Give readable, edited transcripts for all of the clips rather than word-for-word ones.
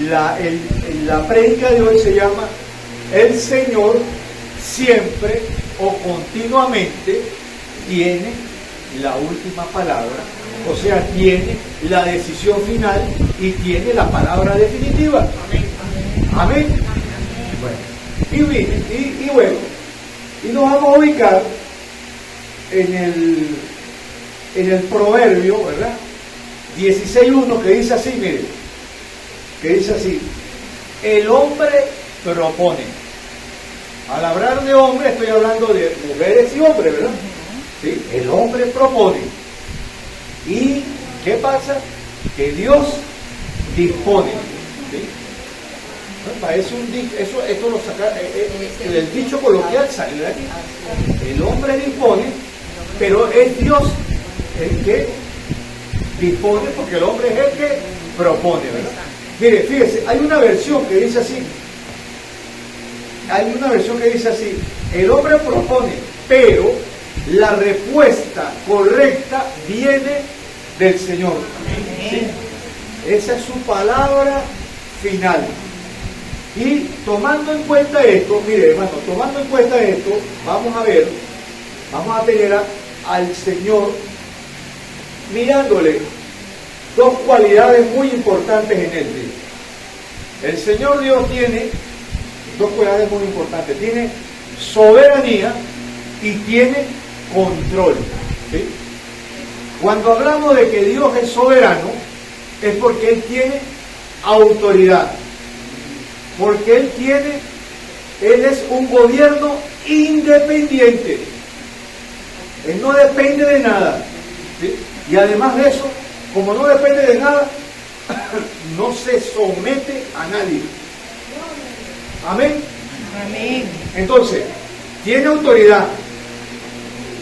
la prédica de hoy se llama El Señor siempre o continuamente tiene la última palabra, o sea, tiene la decisión final y tiene la palabra definitiva. Amén. Bueno, y nos vamos a ubicar en el proverbio, ¿verdad? 16:1, que dice así, mire, que dice así: el hombre propone. Al hablar de hombre estoy hablando de mujeres y hombres, ¿verdad? ¿Sí? El hombre propone. ¿Y qué pasa? Que Dios dispone. ¿Sí? Esto lo saca, el dicho coloquial sale de aquí. El hombre dispone, pero es Dios el que dispone, porque el hombre es el que propone, ¿verdad? Mire, fíjese, hay una versión que dice así. El hombre propone, pero la respuesta correcta viene del Señor. ¿Sí? Esa es su palabra final. Y tomando en cuenta esto, mire hermano, vamos a tener al Señor mirándole dos cualidades muy importantes en él. El Señor Dios tiene dos cualidades muy importantes: tiene soberanía y tiene control. ¿Sí? Cuando hablamos de que Dios es soberano, es porque Él tiene autoridad, porque Él es un gobierno independiente. Él no depende de nada. ¿Sí? Y además de eso, como no depende de nada, no se somete a nadie. Amén. Amén. Entonces, tiene autoridad,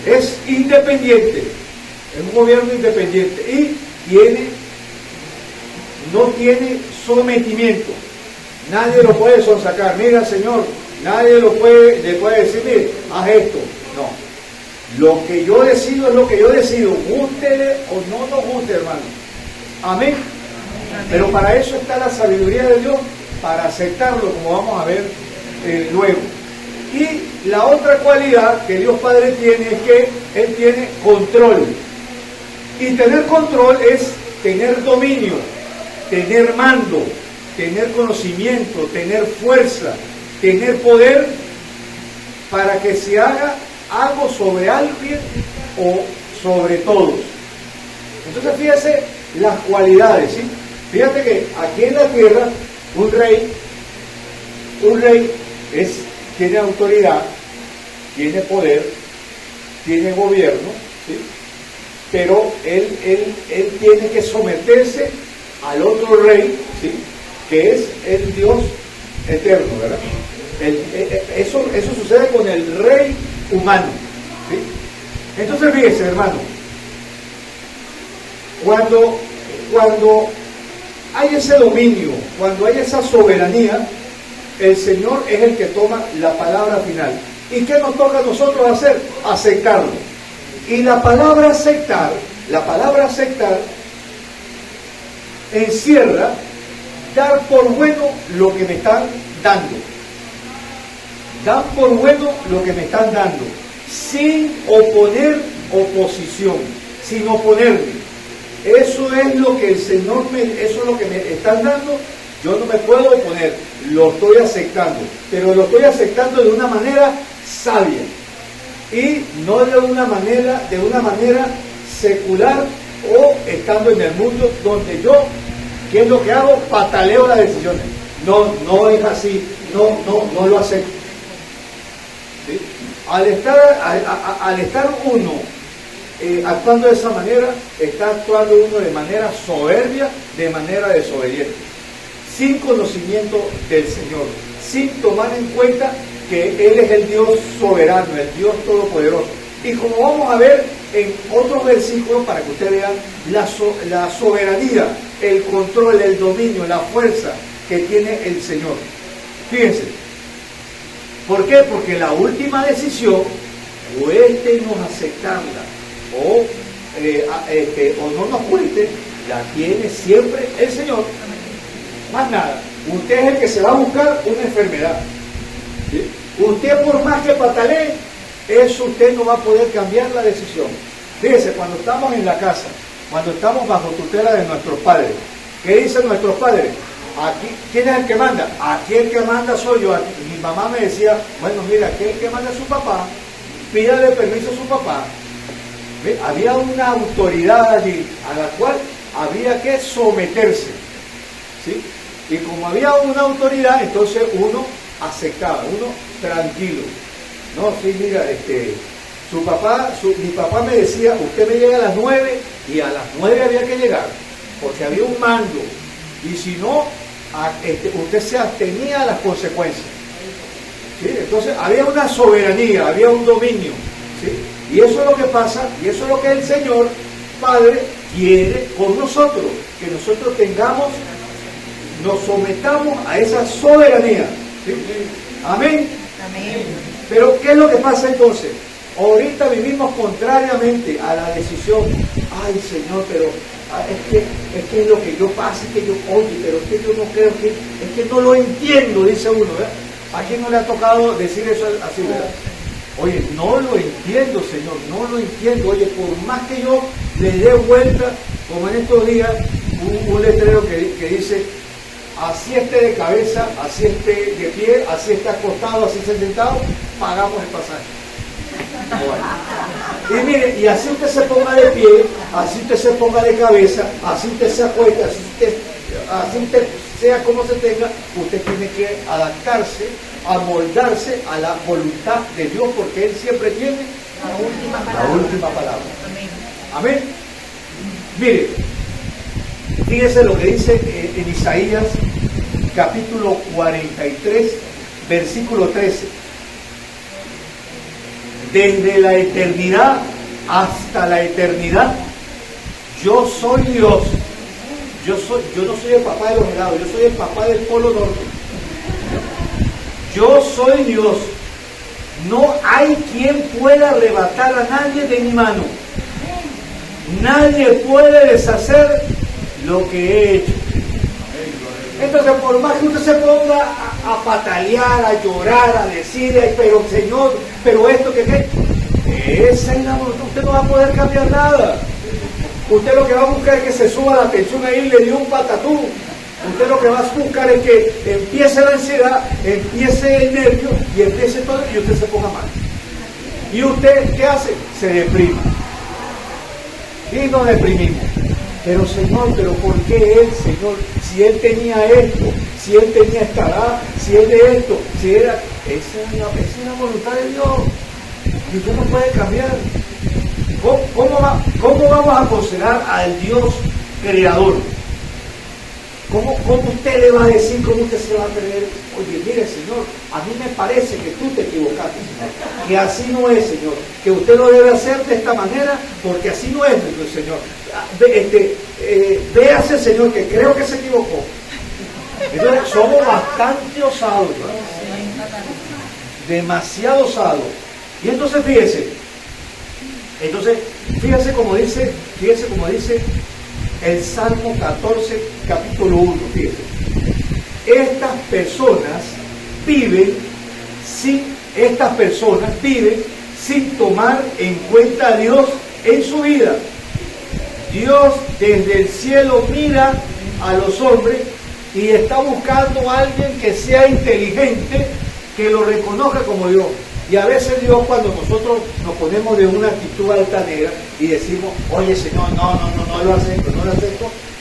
es independiente, es un gobierno independiente y no tiene sometimiento. Nadie lo puede sonsacar. Mira, Señor, nadie le puede decir, mire, haz esto. No. Lo que yo decido es lo que yo decido, gústele o no nos guste, hermano. Amén. Pero para eso está la sabiduría de Dios, para aceptarlo, como vamos a ver luego. Y la otra cualidad que Dios Padre tiene es que Él tiene control. Y tener control es tener dominio, tener mando, tener conocimiento, tener fuerza, tener poder para que se haga algo sobre alguien o sobre todos. Entonces fíjese las cualidades, ¿sí? Fíjate que aquí en la tierra un rey tiene autoridad, tiene poder, tiene gobierno, ¿sí? Pero él tiene que someterse al otro rey, ¿sí? Que es el Dios eterno, ¿verdad? Eso sucede con el rey humano, ¿sí? Entonces fíjese, hermano, cuando hay ese dominio, cuando hay esa soberanía, el Señor es el que toma la palabra final. ¿Y qué nos toca a nosotros hacer? Aceptarlo. Y la palabra aceptar encierra dar por bueno lo que me están dando. Dan por bueno lo que me están dando, sin oponer oposición, sin oponerme. Eso es lo que el Señor eso es lo que me están dando. Yo no me puedo oponer, lo estoy aceptando, pero lo estoy aceptando de una manera sabia y no de una manera secular o estando en el mundo donde yo, ¿qué es lo que hago? Pataleo las decisiones. No es así, no lo acepto. ¿Sí? Al estar uno actuando de esa manera, está actuando uno de manera soberbia, de manera desobediente, sin conocimiento del Señor, sin tomar en cuenta que Él es el Dios soberano, el Dios todopoderoso. Y como vamos a ver en otros versículos, para que ustedes vean la soberanía, el control, el dominio, la fuerza que tiene el Señor. Fíjense, ¿por qué? Porque la última decisión, cuéntenos aceptarla, o no nos cuente, la tiene siempre el Señor. Más nada. Usted es el que se va a buscar una enfermedad. ¿Sí? Usted, por más que patalee, eso usted no va a poder cambiar la decisión. Fíjese, cuando estamos en la casa, cuando estamos bajo tutela de nuestros padres, ¿qué dicen nuestros padres? Aquí, ¿quién es el que manda? Aquí el que manda soy yo. Mi mamá me decía, bueno, mira, aquí el que manda es su papá, pídale permiso a su papá. ¿Ve? Había una autoridad allí a la cual había que someterse. ¿Sí? Y como había una autoridad, entonces uno aceptaba, uno tranquilo. No, sí, mira, mi papá me decía, usted me llega a las 9 y a las 9 había que llegar, porque había un mando. Y si no, usted se abstenía a las consecuencias. ¿Sí? Entonces había una soberanía, había un dominio. ¿Sí? Y eso es lo que pasa, y eso es lo que el Señor Padre quiere con nosotros, que nosotros nos sometamos a esa soberanía. ¿Sí? Amén. Amén. Pero ¿qué es lo que pasa entonces? Ahorita vivimos contrariamente a la decisión. Ay, Señor, pero es que es lo que yo pasa, es que yo oye, pero es que yo no creo que, es que no lo entiendo, dice uno, ¿verdad? ¿A quién no le ha tocado decir eso así, verdad? Oye, no lo entiendo, Señor, no lo entiendo. Oye, por más que yo le dé vuelta, como en estos días, un letrero que dice, así esté de cabeza, así esté de pie, así esté acostado, así esté sentado, pagamos el pasaje. Bueno. Y mire, y así usted se ponga de pie, así usted se ponga de cabeza, así usted se acuesta, así usted sea como se tenga, usted tiene que adaptarse, amoldarse a la voluntad de Dios, porque Él siempre tiene la última palabra. Amén. Mire, fíjese lo que dice en Isaías capítulo 43, versículo 13. Desde la eternidad hasta la eternidad, yo soy Dios. Yo no soy el papá de los helados, yo soy el papá del Polo Norte. Yo soy Dios. No hay quien pueda arrebatar a nadie de mi mano. Nadie puede deshacer lo que he hecho. Entonces, por más que usted se ponga a patalear, a llorar, a decir, pero Señor, pero esto que esa es la voluntad, usted no va a poder cambiar nada. Usted lo que va a buscar es que se suba la tensión ahí y le dio un patatú. Usted lo que va a buscar es que empiece la ansiedad, empiece el nervio y empiece todo y usted se ponga mal. ¿Y usted qué hace? Se deprime. Y nos deprimimos. Pero Señor, ¿pero por qué Él, Señor? Si Él tenía esto, si Él tenía esta edad, si Él de esto, si era... Esa es la voluntad de Dios. Y usted no puede cambiar. ¿Cómo vamos a considerar al Dios creador? ¿Cómo usted le va a decir, cómo usted se va a creer? Oye, mire, Señor, a mí me parece que tú te equivocaste, Señor. Que así no es, Señor. Que usted lo debe hacer de esta manera, porque así no es, Señor. Véase, Señor, que creo que se equivocó. Entonces, somos bastante osados, ¿no? Demasiado osados. Y entonces, fíjese como dice el Salmo 14, capítulo 1, fíjese. Estas personas viven sin tomar en cuenta a Dios en su vida. Dios desde el cielo mira a los hombres y está buscando a alguien que sea inteligente, que lo reconozca como Dios. Y a veces Dios, cuando nosotros nos ponemos de una actitud altanera y decimos, oye Señor, no lo acepto,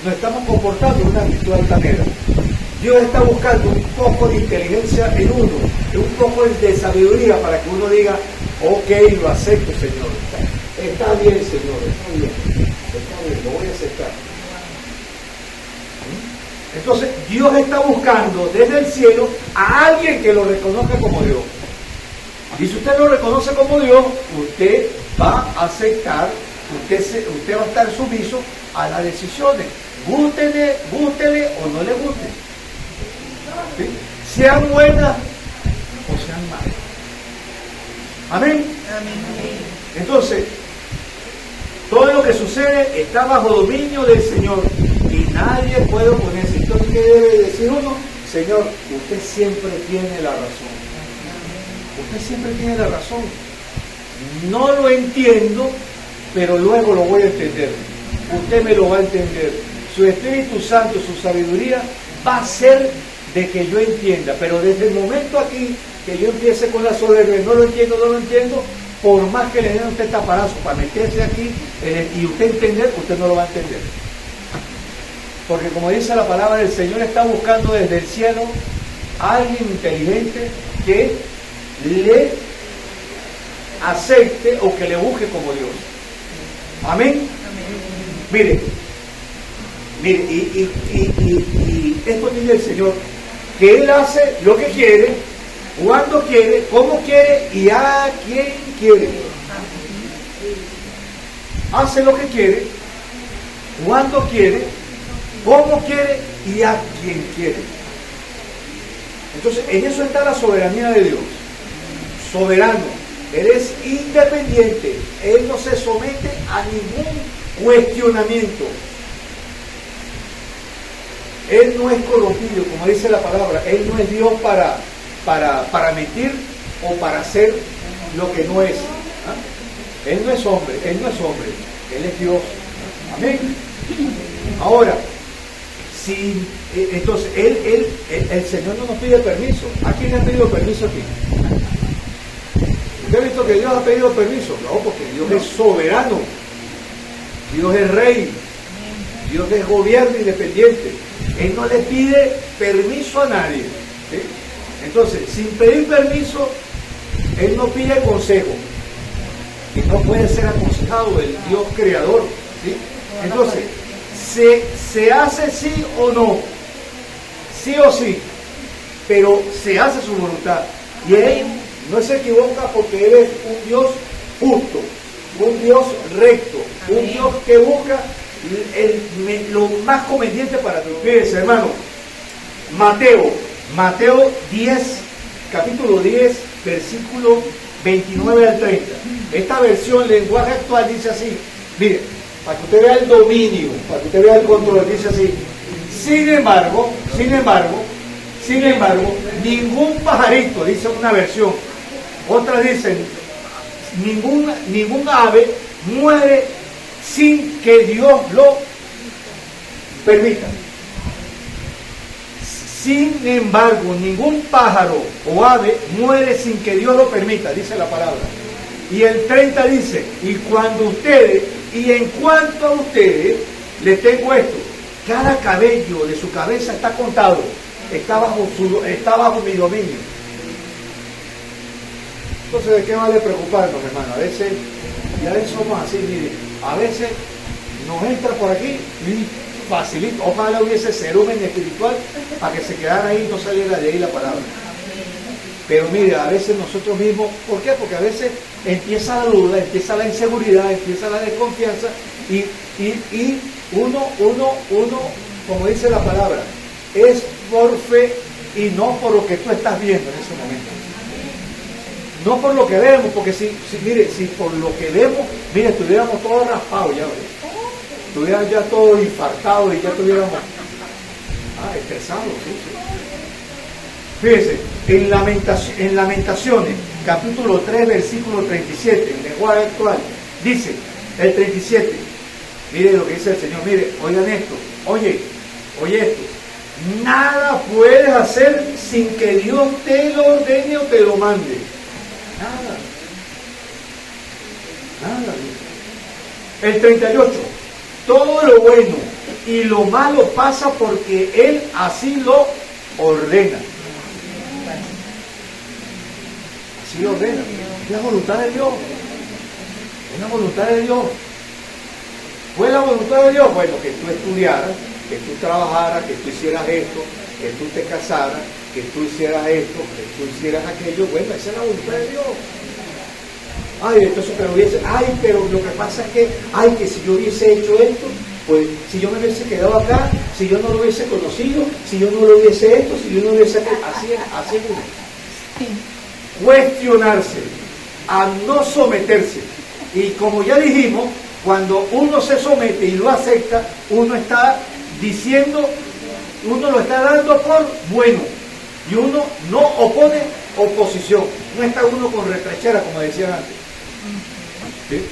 nos estamos comportando en una actitud altanera. Dios está buscando un poco de inteligencia en uno, un poco de sabiduría para que uno diga, ok, lo acepto, Señor. Está bien, Señor, está bien, lo voy a aceptar. Entonces, Dios está buscando desde el cielo a alguien que lo reconozca como Dios. Y si usted lo reconoce como Dios, usted va a aceptar, usted va a estar sumiso a las decisiones. Gústele o no le guste. ¿Sí? Sean buenas o sean malas. Amén. Entonces, todo lo que sucede está bajo dominio del Señor y nadie puede oponerse. Entonces, debe decir uno? Señor, usted siempre tiene la razón. Usted siempre tiene la razón. No lo entiendo, pero luego lo voy a entender. Usted me lo va a entender. Su Espíritu Santo, su sabiduría va a hacer de que yo entienda. Pero desde el momento aquí que yo empiece con la soberbia, no lo entiendo, por más que le den a usted taparazo para meterse aquí y usted entender, usted no lo va a entender. Porque como dice la palabra, el Señor está buscando desde el cielo a alguien inteligente que le acepte o que le busque como Dios. Amén. Mire, y esto dice el Señor, que Él hace lo que quiere, cuando quiere, cómo quiere y a quien quiere. Hace lo que quiere, cuando quiere, cómo quiere y a quien quiere. Entonces, en eso está la soberanía de Dios. Soberano. Él es independiente. Él no se somete a ningún cuestionamiento. Él no es corrompido, como dice la palabra. Él no es Dios para mentir o para hacer lo que no es. ¿Ah? Él no es hombre, Él no es hombre. Él es Dios. Amén. Ahora, entonces, el Señor no nos pide permiso. ¿A quién le ha pedido permiso aquí? ¿Usted ha visto que Dios ha pedido permiso? No, porque Dios es soberano. Dios es rey. Dios es gobierno independiente. Él no le pide permiso a nadie. ¿Sí? Entonces, sin pedir permiso, Él no pide consejo. Y no puede ser aconsejado el Dios creador. ¿Sí? Entonces, se hace sí o no. Sí o sí. Pero se hace su voluntad. Y Él no se equivoca porque Él es un Dios justo, un Dios recto, un Dios que busca lo más conveniente para ti. Fíjense, hermano, Mateo 10, capítulo 10, versículo 29 al 30. Esta versión, lenguaje actual, dice así, mire, para que usted vea el dominio, para que usted vea el control, dice así, sin embargo, ningún pajarito, dice una versión, otras dicen, ningún ave muere sin que Dios lo permita. Sin embargo, ningún pájaro o ave muere sin que Dios lo permita, dice la palabra. Y el 30 dice, y en cuanto a ustedes, les tengo esto, cada cabello de su cabeza está contado, está bajo mi dominio. Entonces, ¿de qué vale preocuparnos, hermano? A veces somos así, mire, a veces nos entra por aquí y facilita. Ojalá hubiese cerumen espiritual para que se quedara ahí y no saliera de ahí la palabra. Pero mire, a veces nosotros mismos, ¿por qué? Porque a veces empieza la duda, empieza la inseguridad, empieza la desconfianza y uno, como dice la palabra, es por fe y no por lo que tú estás viendo en ese momento. No por lo que vemos, porque si por lo que vemos, mire, estuviéramos todos raspados ya, ¿verdad? Estuviéramos ya todos infartados y ya estuviéramos estresados, sí. Fíjese, en Lamentaciones, capítulo 3, versículo 37, en lenguaje actual, dice, el 37, mire lo que dice el Señor, mire, oigan esto, oye esto, nada puedes hacer sin que Dios te lo ordene o te lo mande. Nada. El 38. Todo lo bueno y lo malo pasa porque Él así lo ordena. Así lo ordena. Es la voluntad de Dios. Es la voluntad de Dios. ¿Fue la voluntad de Dios? Bueno, que tú estudiaras, que tú trabajaras, que tú hicieras esto, que tú te casaras, que tú hicieras esto, que tú hicieras aquello. Bueno, esa es la voluntad de Dios. Pero lo que pasa es que si yo hubiese hecho esto, pues si yo me hubiese quedado acá, si yo no lo hubiese conocido, si yo no lo hubiese hecho, si yo no lo hubiese hecho, así es uno. Cuestionarse, a no someterse. Y como ya dijimos, cuando uno se somete y lo acepta, uno está diciendo uno lo está dando por bueno. Y uno no opone oposición. No está uno con retrechera, como decían antes. ¿Sí?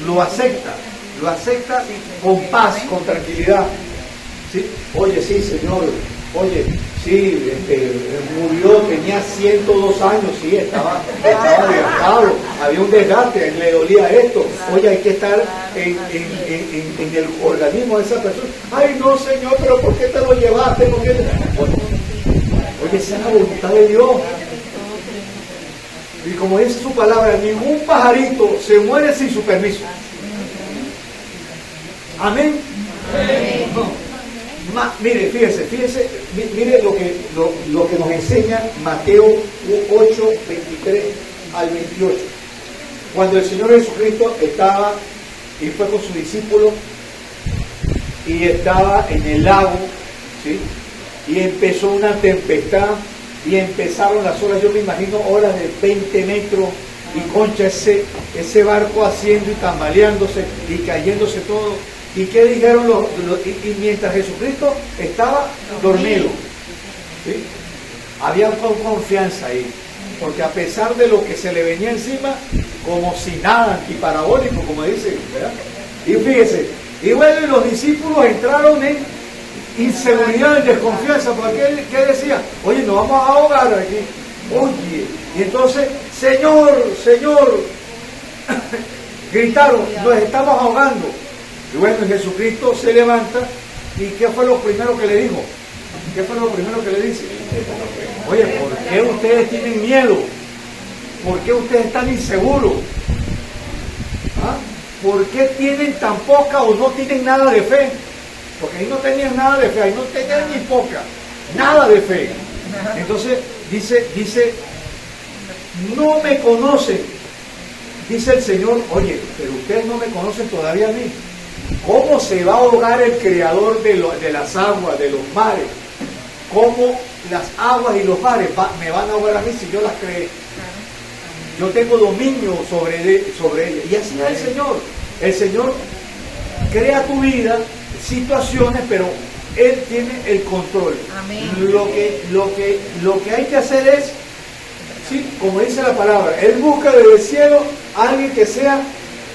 Lo acepta con paz, con tranquilidad. ¿Sí? Oye, sí, Señor, oye, sí, murió, tenía 102 años, sí, estaba desgastado, había un desgaste, le dolía esto. Oye, hay que estar en el organismo de esa persona. Ay, no, Señor, pero ¿por qué te lo llevaste? ¿Por qué Bueno, oye, esa es la voluntad de Dios. Y como dice su palabra, ningún pajarito se muere sin su permiso. Amén. No. Mire, fíjese, mire lo que nos enseña Mateo 8, 23 al 28. Cuando el Señor Jesucristo estaba y fue con sus discípulos y estaba en el lago, ¿sí? Y empezó una tempestad y empezaron las olas, yo me imagino olas de 20 metros y concha ese barco haciendo y tambaleándose y cayéndose todo. ¿Y qué dijeron y mientras Jesucristo estaba dormido? ¿Sí? Había confianza ahí, porque a pesar de lo que se le venía encima, como si nada, antiparabólico, como dice, ¿verdad? Y fíjese, y bueno, y los discípulos entraron en inseguridad, en desconfianza, porque ¿qué decía? Oye, nos vamos a ahogar aquí. Oye, y entonces, Señor, gritaron, nos estamos ahogando. Y bueno, Jesucristo se levanta, ¿y qué fue lo primero que le dijo? ¿Qué fue lo primero que le dice? Oye, ¿por qué ustedes tienen miedo? ¿Por qué ustedes están inseguros? ¿Ah? ¿Por qué tienen tan poca o no tienen nada de fe? Porque ahí no tenían nada de fe, ahí no tenían ni poca, nada de fe. Entonces dice, no me conocen. Dice el Señor, oye, pero ustedes no me conocen todavía a mí. ¿Cómo se va a ahogar el creador de las aguas, de los mares? ¿Cómo las aguas y los mares me van a ahogar a mí si yo las creé? Yo tengo dominio sobre ellas. Y así es el Señor. El Señor crea tu vida, situaciones, pero Él tiene el control. Amén. Lo que hay que hacer es, ¿sí? Como dice la palabra, Él busca desde el cielo a alguien que sea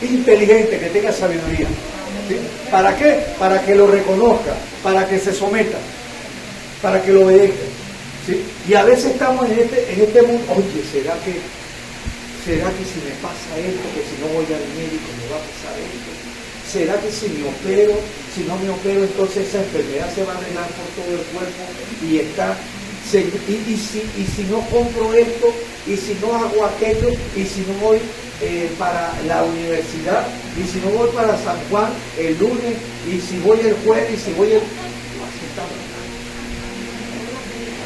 inteligente, que tenga sabiduría. ¿Sí? ¿Para qué? Para que lo reconozca, para que se someta, para que lo obedezca. ¿Sí? Y a veces estamos en este mundo, oye, ¿será que si me pasa esto, que si no voy al médico me va a pasar esto? ¿Será que si no me opero, entonces esa enfermedad se va a regar por todo el cuerpo y si no compro esto, y si no hago aquello, y si no voy para la universidad, y si no voy para San Juan el lunes, y si voy el jueves, y si voy el...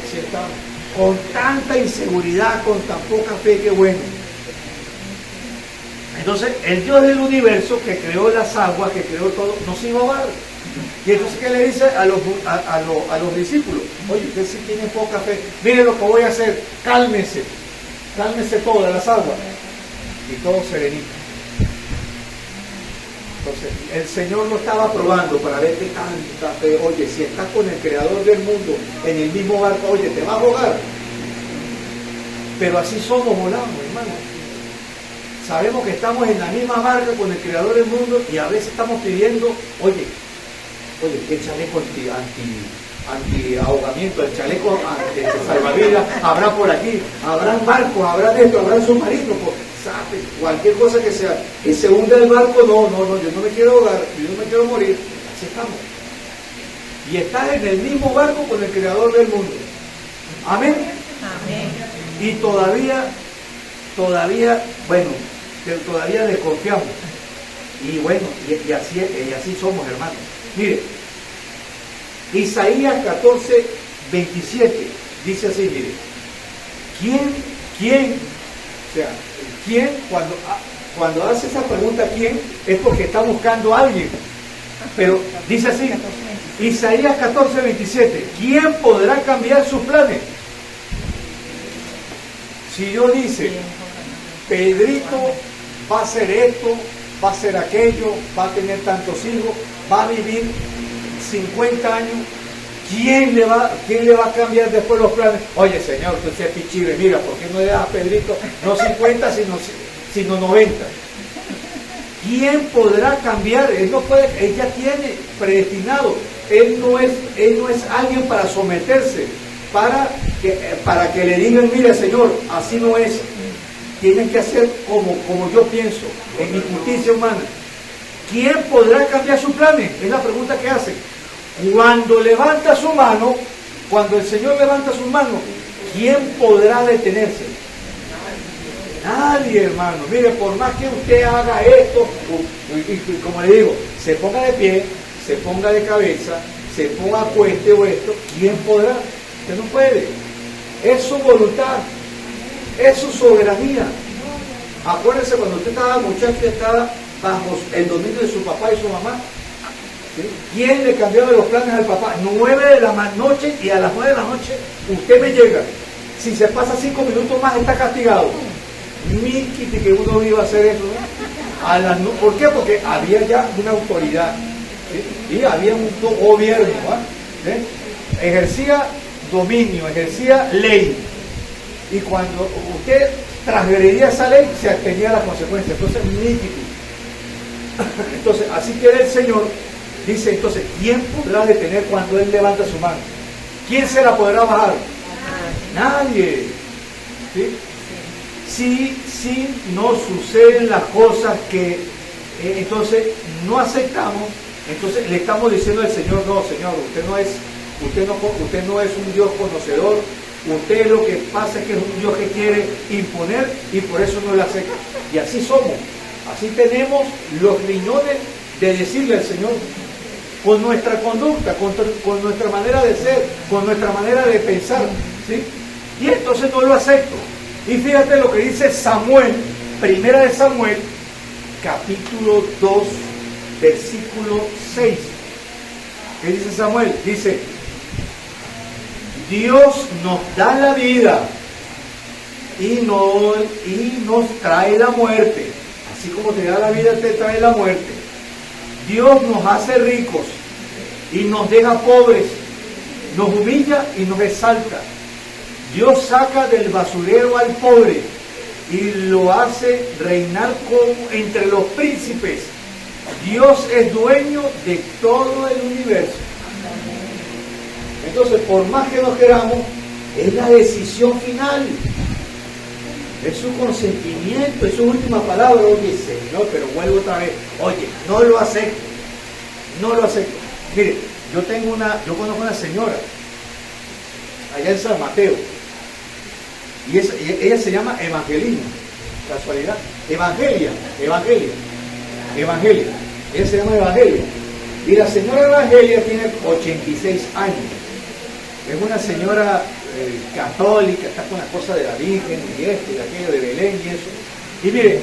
Así estamos. Con tanta inseguridad, con tan poca fe, que bueno. Entonces, el Dios del universo, que creó las aguas, que creó todo, nos iba a ahogar. Y entonces, ¿qué le dice a los discípulos? Oye, ustedes sí tienen poca fe. Miren lo que voy a hacer. Cálmense todas las aguas. Y todo serenito. Entonces, el Señor lo estaba probando para ver qué tanta fe. Oye, si estás con el creador del mundo en el mismo barco, oye, te va a ahogar. Pero así somos volados, hermano. Sabemos que estamos en la misma barca con el creador del mundo y a veces estamos pidiendo, oye, ¿qué chaleco anti-ahogamiento, el chaleco salvavidas habrá por aquí? ¿Habrán barcos, habrán esto, habrán submarinos? ¿Sabes? Cualquier cosa que se hunda el barco, no, yo no me quiero ahogar, yo no me quiero morir. Así estamos. Y estás en el mismo barco con el creador del mundo. Amén. Amén. Y todavía, bueno, todavía desconfiamos. Y bueno, y así somos, hermanos. Mire, Isaías 14, 27 dice así, mire, ¿quién? O sea, ¿quién? Cuando hace esa pregunta, ¿quién? Es porque está buscando a alguien. Pero dice así, Isaías 14, 27, ¿quién podrá cambiar sus planes? Si Dios dice, Pedrito va a hacer esto, va a hacer aquello, va a tener tantos hijos, va a vivir 50 años, ¿quién le va a cambiar después los planes? Oye, Señor, tú seas pichive, mira, ¿por qué no le das a Pedrito no 50, sino 90? ¿Quién podrá cambiar? Él no puede, él ya tiene predestinado. Él no es alguien para someterse, para que le digan, mire, Señor, así no es. Tienes que hacer como yo pienso, en mi justicia humana. ¿Quién podrá cambiar sus planes? Es la pregunta que hace. Cuando levanta su mano, cuando el Señor levanta su mano, ¿quién podrá detenerse? Nadie, hermano. Mire, por más que usted haga esto, y como le digo, se ponga de pie, se ponga de cabeza, se ponga cueste o esto, ¿quién podrá? Usted no puede. Es su voluntad, es su soberanía. Acuérdense cuando usted estaba muchacho y estaba bajo el dominio de su papá y su mamá. ¿Sí? ¿Quién le cambió de los planes al papá? 9 de la noche, y a las 9 de la noche usted me llega. Si se pasa 5 minutos más está castigado. Miquiti que uno iba a hacer eso, ¿no? ¿Por qué? Porque había ya una autoridad, ¿sí? Y había un gobierno, ¿sí? Ejercía dominio, ejercía ley, y cuando usted transgredía esa ley se tenía las consecuencias. Entonces, Miquiti. Entonces, así quiere el Señor. Dice, entonces, ¿quién podrá detener cuando Él levanta su mano? ¿Quién se la podrá bajar? Nadie. ¿Sí? Si no suceden las cosas que entonces no aceptamos, entonces le estamos diciendo al Señor, no, Señor, usted no es un Dios conocedor, usted lo que pasa es que es un Dios que quiere imponer y por eso no lo acepta. Y así somos, así tenemos los riñones de decirle al Señor, con nuestra conducta, con nuestra manera de ser, con nuestra manera de pensar, ¿sí? Y entonces no lo acepto. Y fíjate lo que dice Samuel, primera de Samuel, capítulo 2, versículo 6. ¿Qué dice Samuel? Dice, Dios nos da la vida y nos trae la muerte. Así como te da la vida, te trae la muerte. Dios nos hace ricos y nos deja pobres, nos humilla y nos exalta. Dios saca del basurero al pobre y lo hace reinar entre los príncipes. Dios es dueño de todo el universo. Entonces, por más que nos queramos, es la decisión final. Es su consentimiento, es su última palabra. Oye, Señor, pero vuelvo otra vez. Oye, no lo acepto. No lo acepto. Mire, yo conozco una señora allá en San Mateo. Y ella se llama Evangelina, casualidad. Evangelia. Ella se llama Evangelia. Y la señora Evangelia tiene 86 años. Es una señora católica, está con las cosas de la Virgen y esto y aquello de Belén y eso. Y mire,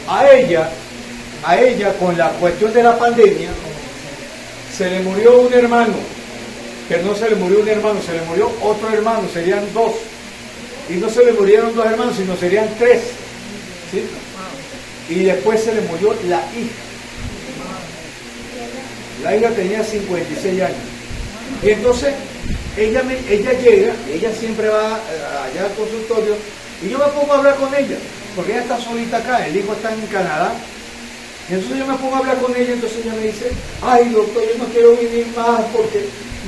a ella con la cuestión de la pandemia, se le murió un hermano, pero no se le murió un hermano, se le murió otro hermano, serían 2. Y no se le murieron 2 hermanos, sino serían 3. ¿Sí? Y después se le murió la hija. La hija tenía 56 años. Y entonces ella llega, ella siempre va allá al consultorio, y yo me pongo a hablar con ella, porque ella está solita acá, el hijo está en Canadá. Y entonces yo me pongo a hablar con ella, entonces ella me dice, ay doctor, yo no quiero vivir más porque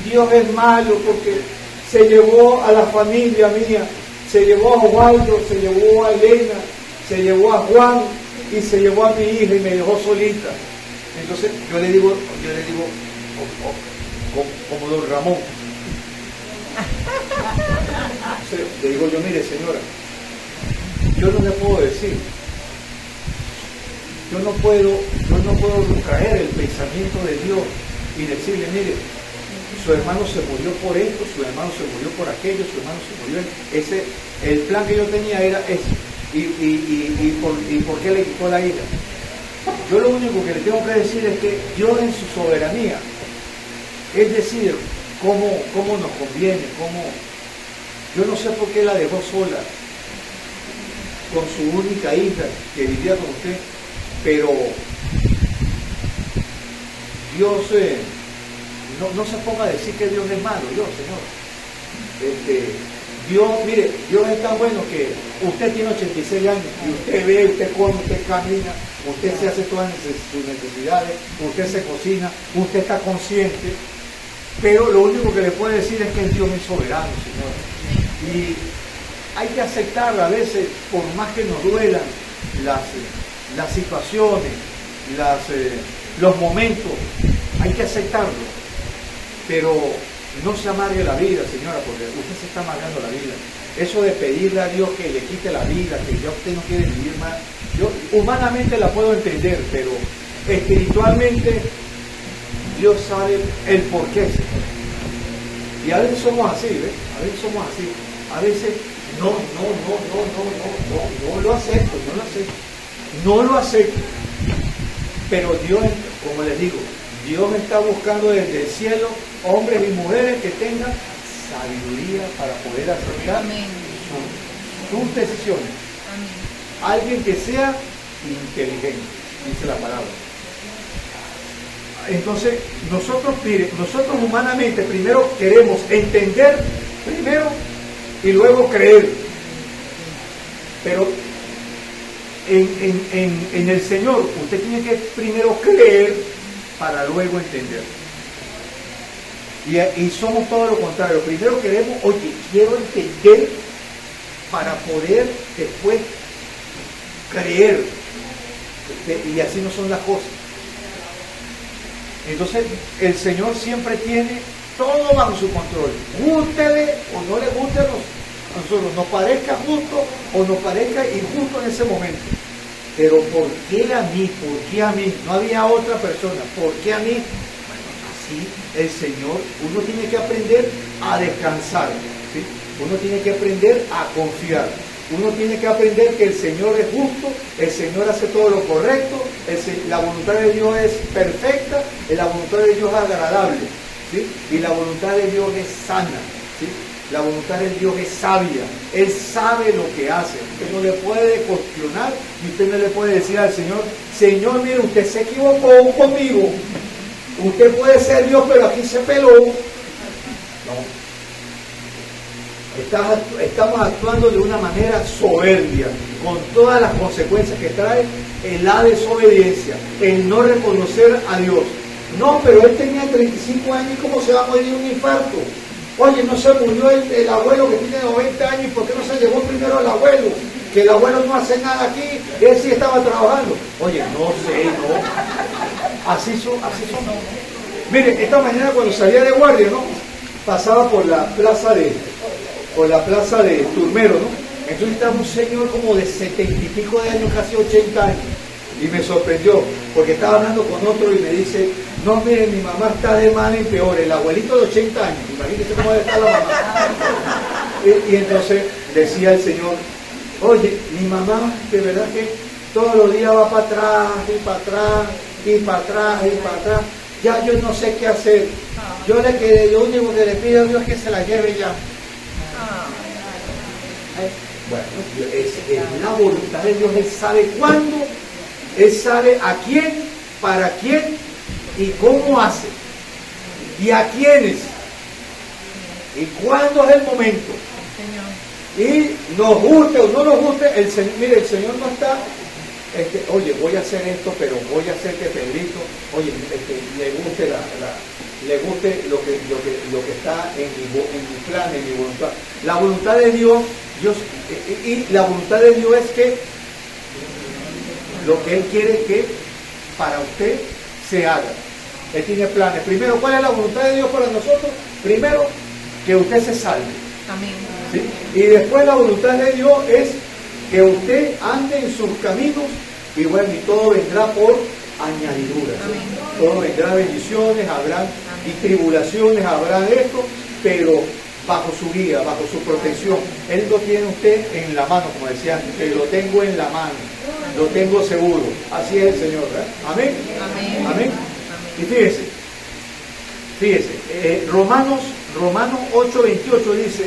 Dios es malo, porque se llevó a la familia mía. Se llevó a Osvaldo, se llevó a Elena, se llevó a Juan y se llevó a mi hija y me dejó solita. Entonces yo le digo como don Ramón. Entonces, le digo yo, mire señora, yo no le puedo decir, yo no puedo traer el pensamiento de Dios y decirle, mire, su hermano se murió por esto, su hermano se murió por aquello, su hermano se murió. El plan que yo tenía era ese. ¿Y por qué le quitó la hija? Yo lo único que le tengo que decir es que Dios en su soberanía, es decir, cómo nos conviene, yo no sé por qué la dejó sola con su única hija que vivía con usted, pero Dios no se ponga a decir que Dios es malo, Dios, Señor. Dios, mire, Dios es tan bueno que usted tiene 86 años y usted ve, usted come, usted camina, usted se hace todas sus necesidades, usted se cocina, usted está consciente, pero lo único que le puedo decir es que el Dios es soberano, Señor. Y hay que aceptar a veces, por más que nos duelan las situaciones, los momentos, hay que aceptarlo, pero no se amargue la vida, señora, porque usted se está amargando la vida. Eso de pedirle a Dios que le quite la vida, que ya usted no quiere vivir más, yo humanamente la puedo entender, pero espiritualmente Dios sabe el porqué, Señor. Y a veces somos así, ¿ves? A veces somos así. A veces no lo acepto, no lo acepto. Pero Dios, como les digo, Dios está buscando desde el cielo hombres y mujeres que tengan sabiduría para poder aceptar sus decisiones. Amén. Alguien que sea inteligente, dice la palabra. Entonces, nosotros humanamente primero queremos entender primero y luego creer. Pero en el Señor usted tiene que primero creer para luego entender. Y somos todo lo contrario. Primero queremos, oye, quiero entender para poder después creer. Y así no son las cosas. Entonces el Señor siempre tiene todo bajo su control. Gústele o no le guste a nosotros, nos parezca justo o nos parezca injusto en ese momento. Pero ¿por qué a mí? ¿Por qué a mí? No había otra persona. ¿Por qué a mí? Bueno, así el Señor, uno tiene que aprender a descansar, ¿sí? Uno tiene que aprender a confiar. Uno tiene que aprender que el Señor es justo, el Señor hace todo lo correcto, la voluntad de Dios es perfecta, la voluntad de Dios es agradable, ¿sí? Y la voluntad de Dios es sana, ¿sí? La voluntad de Dios es sabia, Él sabe lo que hace. Usted no le puede cuestionar y usted no le puede decir al Señor, Señor, mire, usted se equivocó conmigo, usted puede ser Dios, pero aquí se peló. No. Estamos actuando de una manera soberbia, con todas las consecuencias que trae la desobediencia, el no reconocer a Dios. No, pero él tenía 35 años y ¿cómo se va a morir de un infarto? Oye, no se murió el abuelo que tiene 90 años, ¿y por qué no se llevó primero al abuelo? Que el abuelo no hace nada aquí, él sí estaba trabajando. Oye, no sé, no. Así son. Mire, esta mañana cuando salía de guardia, ¿no? Pasaba por la plaza de Turmero, ¿no? Entonces estaba un señor como de 70 y pico de años, casi 80 años, y me sorprendió, porque estaba hablando con otro y me dice, no, mire, mi mamá está de mal en peor, el abuelito de 80 años, imagínese cómo está la mamá. Y entonces decía el señor, oye, mi mamá, de verdad que todos los días va para atrás, y para atrás, y para atrás, y para atrás, ya yo no sé qué hacer, lo único que le pido a Dios es que se la lleve ya. Bueno, es la voluntad de Dios, Él sabe cuándo, Él sabe a quién, para quién y cómo hace, y a quiénes, y cuándo es el momento. Y nos guste o no nos guste, el Señor no está, oye, voy a hacer esto, pero voy a hacer que Pedrito, oye, le guste lo que está en mi plan, en mi voluntad. La voluntad de Dios, la voluntad de Dios es que lo que Él quiere que para usted se haga. Él tiene planes. Primero, ¿cuál es la voluntad de Dios para nosotros? Primero, que usted se salve. Amén. ¿Sí? Y después la voluntad de Dios es que usted ande en sus caminos y bueno, y todo vendrá por añadiduras. Todo vendrá bendiciones, habrán y tribulaciones, habrá esto, pero bajo su guía, bajo su protección. Él lo tiene usted en la mano, como decía antes, que lo tengo en la mano, lo tengo seguro. Así es el Señor, ¿verdad? Amén. Amén. Amén. Y fíjese, Romanos 8:28 dice,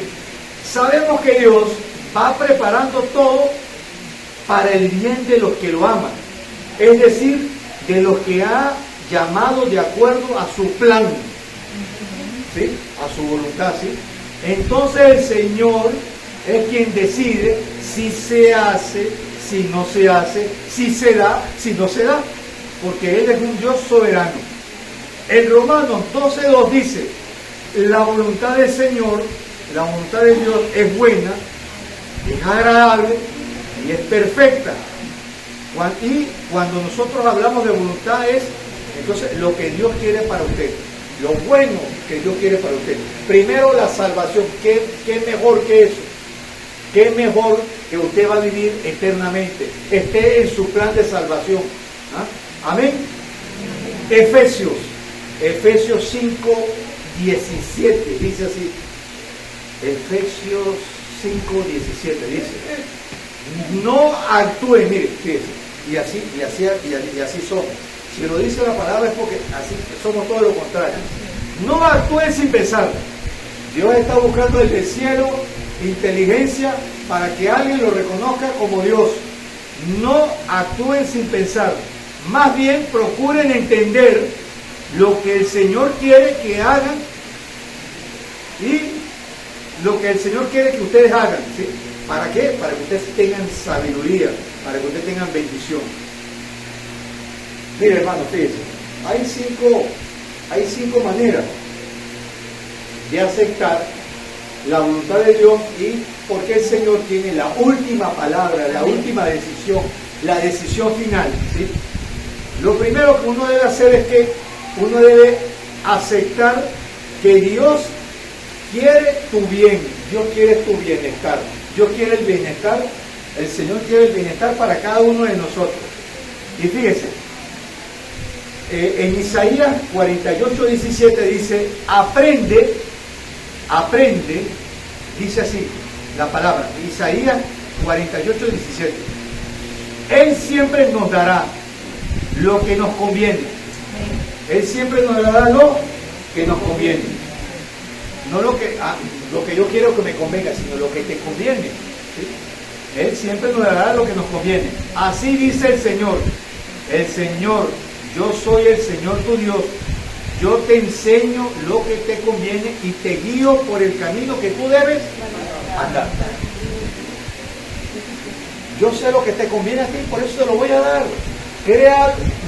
sabemos que Dios va preparando todo para el bien de los que lo aman, es decir, de los que ha llamado de acuerdo a su plan. ¿sí? A su voluntad, ¿sí? Entonces el Señor es quien decide si se hace, si no se hace, si se da, si no se da, porque Él es un Dios soberano. En Romanos 12:2 dice, la voluntad del Señor, la voluntad de Dios es buena, es agradable y es perfecta. Y cuando nosotros hablamos de voluntad es, entonces, lo que Dios quiere para usted, lo bueno que Dios quiere para usted. Primero la salvación, ¿qué mejor que eso? ¿Qué mejor que usted va a vivir eternamente? Esté en su plan de salvación. ¿Ah? Amén. Efesios 5:17 dice así. Efesios 5:17 dice, no actúen, mire, fíjense, y así somos. Si lo dice la palabra es porque así somos todo lo contrario. No actúen sin pensar. Dios está buscando desde el cielo inteligencia para que alguien lo reconozca como Dios. No actúen sin pensar. Más bien procuren entender lo que el Señor quiere que hagan y lo que el Señor quiere que ustedes hagan, ¿sí? ¿Para qué? Para que ustedes tengan sabiduría, para que ustedes tengan bendición. Mire, hermano, fíjense, hay cinco maneras de aceptar la voluntad de Dios y porque el Señor tiene la última palabra, la última decisión, la decisión final, ¿sí? Lo primero que uno debe hacer es que uno debe aceptar que Dios quiere tu bien, Dios quiere tu bienestar, Dios quiere el bienestar, el Señor quiere el bienestar para cada uno de nosotros. Y fíjese, en Isaías 48:17 dice, aprende, dice así la palabra, Isaías 48:17, Él siempre nos dará lo que nos conviene. Él siempre nos dará lo que nos conviene. No lo que yo quiero que me convenga, sino lo que te conviene. ¿Sí? Él siempre nos dará lo que nos conviene. Así dice el Señor. El Señor, yo soy el Señor tu Dios. Yo te enseño lo que te conviene y te guío por el camino que tú debes andar. Yo sé lo que te conviene a ti, por eso te lo voy a dar.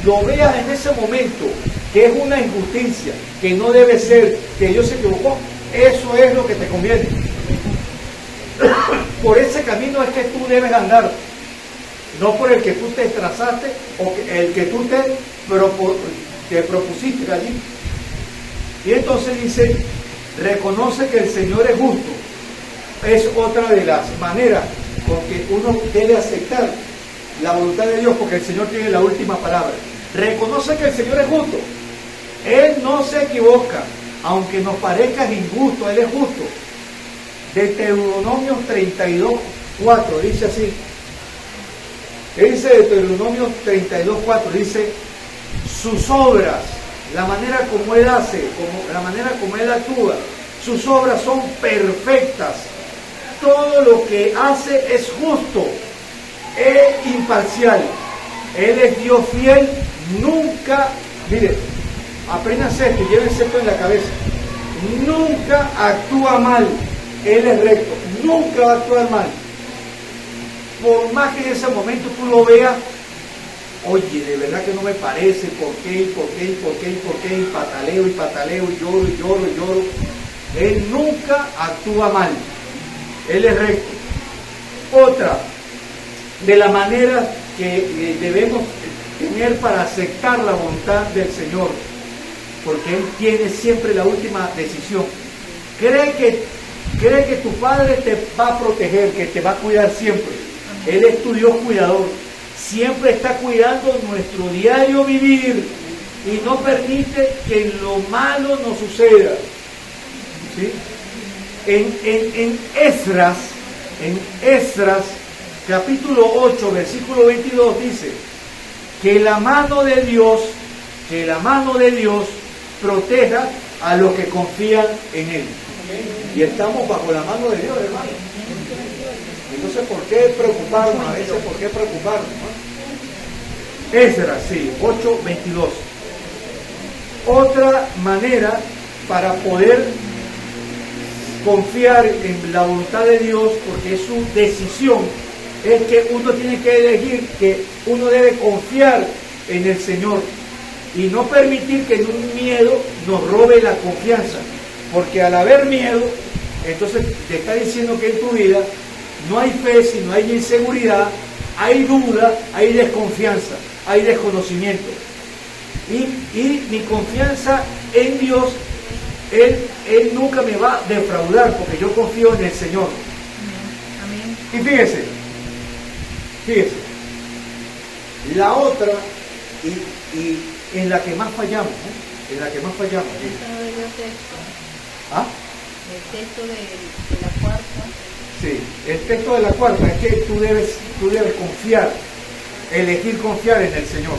Lo veas en ese momento, que es una injusticia, que no debe ser, que Dios se equivocó. Eso es lo que te conviene. Por ese camino es que tú debes andar, no por el que tú te trazaste o el que tú te propusiste allí. Y entonces dice, reconoce que el Señor es justo. Es otra de las maneras con que uno debe aceptar la voluntad de Dios, porque el Señor tiene la última palabra. Reconoce que el Señor es justo. Él no se equivoca, aunque nos parezca injusto, Él es justo. Deuteronomio 32:4 dice así. Él dice Deuteronomio 32:4, dice, sus obras, la manera como Él hace, la manera como Él actúa, sus obras son perfectas. Todo lo que hace es justo, es imparcial. Él es Dios fiel, nunca, mire, apréndase esto y llévense esto en la cabeza. Nunca actúa mal. Él es recto, nunca va a actuar mal. Por más que en ese momento tú lo veas, oye, de verdad que no me parece, ¿por qué? Y pataleo, y lloro. Él nunca actúa mal. Él es recto. Otra de las maneras que debemos tener para aceptar la voluntad del Señor, porque Él tiene siempre la última decisión. Cree que tu Padre te va a proteger, que te va a cuidar siempre. Él es tu Dios cuidador. Siempre está cuidando nuestro diario vivir y no permite que lo malo nos suceda. ¿Sí? En Esdras, capítulo 8, versículo 22 dice que la mano de Dios proteja a los que confían en Él. Y estamos bajo la mano de Dios, hermano. Entonces, ¿por qué preocuparnos? A veces, ¿por qué preocuparnos? Esdras, sí, 8:22. Otra manera para poder confiar en la voluntad de Dios, porque es su decisión, es que uno tiene que elegir que uno debe confiar en el Señor y no permitir que un miedo nos robe la confianza, porque al haber miedo, entonces te está diciendo que en tu vida no hay fe, sino hay inseguridad, hay duda, hay desconfianza, hay desconocimiento. Y mi confianza en Dios, Él nunca me va a defraudar, porque yo confío en el Señor. Amén. Y fíjese, la otra, y en la que más fallamos, ¿no? En la que más fallamos. Esto no debió texto. ¿Ah? El texto de la cuarta. Sí, el texto de la cuarta es que tú debes confiar, elegir confiar en el Señor.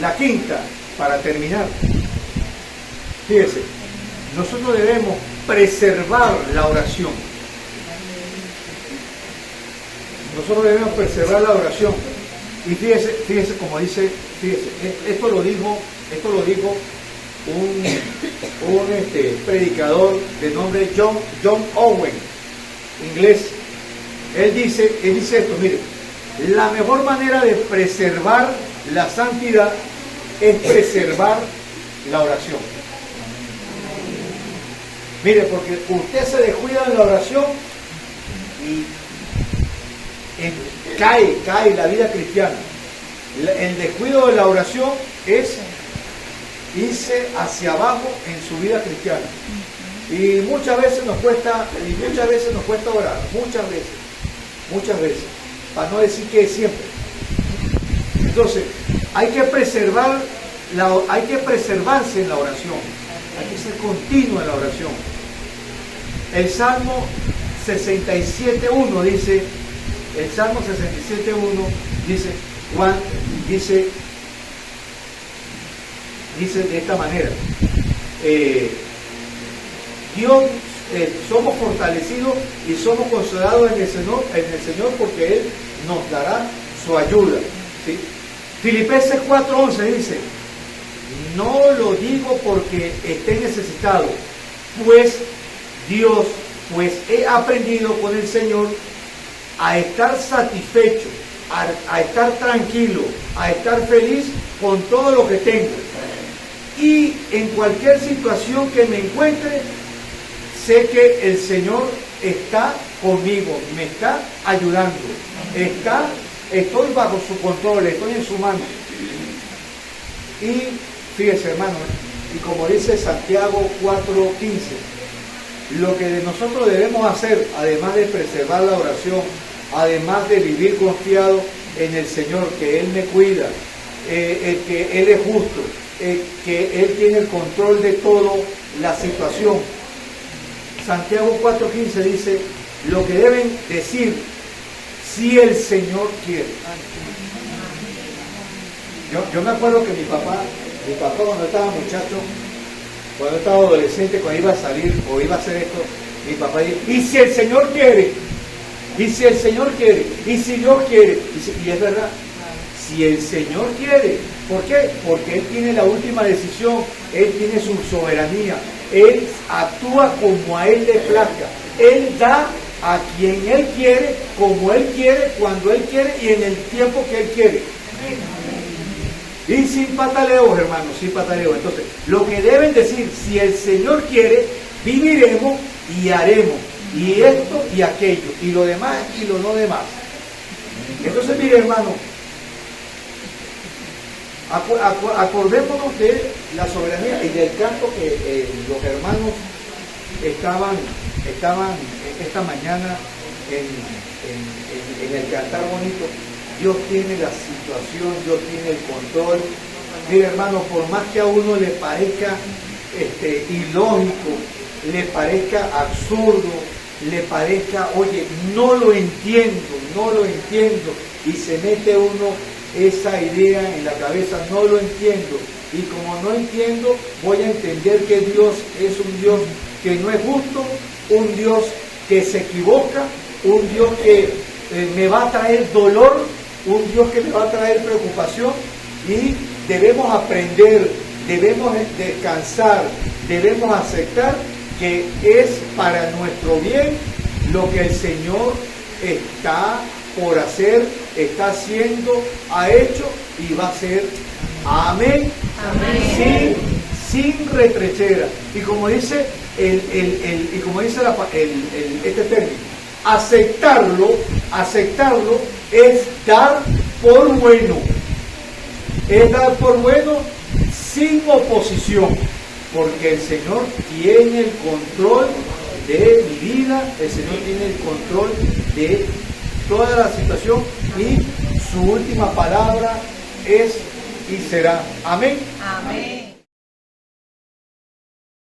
La quinta, para terminar, fíjese, nosotros debemos preservar la oración. Nosotros debemos preservar la oración. Y fíjese como dice, esto lo dijo un predicador de nombre John Owen, inglés. Él dice esto, mire, la mejor manera de preservar la santidad es preservar la oración. Mire, porque usted se descuida en la oración y cae la vida cristiana. El descuido de la oración es irse hacia abajo en su vida cristiana. Y muchas veces nos cuesta orar, muchas veces, para no decir que siempre. Entonces, hay que preservarse en la oración, hay que ser continuo en la oración. El Salmo 67.1 dice, dice de esta manera, Dios, somos fortalecidos y somos consolados en el Señor porque Él nos dará su ayuda. ¿Sí? Filipenses 4:11 dice, no lo digo porque esté necesitado, pues he aprendido con el Señor a estar satisfecho, a estar tranquilo, a estar feliz con todo lo que tengo. Y en cualquier situación que me encuentre, sé que el Señor está conmigo, me está ayudando, estoy bajo su control, estoy en su mano. Y fíjese, hermano, y como dice Santiago 4:15, lo que nosotros debemos hacer, además de preservar la oración, además de vivir confiado en el Señor, que Él me cuida, que Él es justo, que Él tiene el control de toda la situación. Santiago 4:15 dice, lo que deben decir, si el Señor quiere. Yo me acuerdo que mi papá cuando estaba muchacho, cuando estaba adolescente, cuando iba a salir o iba a hacer esto, mi papá dice, y si el Señor quiere, y si el Señor quiere, y si Dios quiere, y es verdad, si el Señor quiere. ¿Por qué? Porque Él tiene la última decisión, Él tiene su soberanía, Él actúa como a Él le plazca, Él da a quien Él quiere, como Él quiere, cuando Él quiere y en el tiempo que Él quiere. Y sin pataleos, hermanos, sin pataleos. Entonces, lo que deben decir, si el Señor quiere, viviremos y haremos, y esto y aquello, y lo demás y lo no demás. Entonces, mire, hermano, acordémonos de la soberanía y del canto que los hermanos estaban esta mañana en el cantar bonito. Dios tiene la situación, Dios tiene el control. Mire, hermano, por más que a uno le parezca ilógico, le parezca absurdo, le parezca, oye, no lo entiendo, y se mete uno esa idea en la cabeza, no lo entiendo, y como no entiendo, voy a entender que Dios es un Dios que no es justo, un Dios que se equivoca, un Dios que me va a traer dolor, un Dios que me va a traer preocupación, y debemos aprender debemos descansar, debemos aceptar que es para nuestro bien lo que el Señor está por hacer, está haciendo, ha hecho y va a hacer. Amén. Amén. Sin retrechera. Y como dice este término, aceptarlo es dar por bueno. Es dar por bueno sin oposición, porque el Señor tiene el control de mi vida, el Señor tiene el control de toda la situación y su última palabra es y será. Amén. Amén.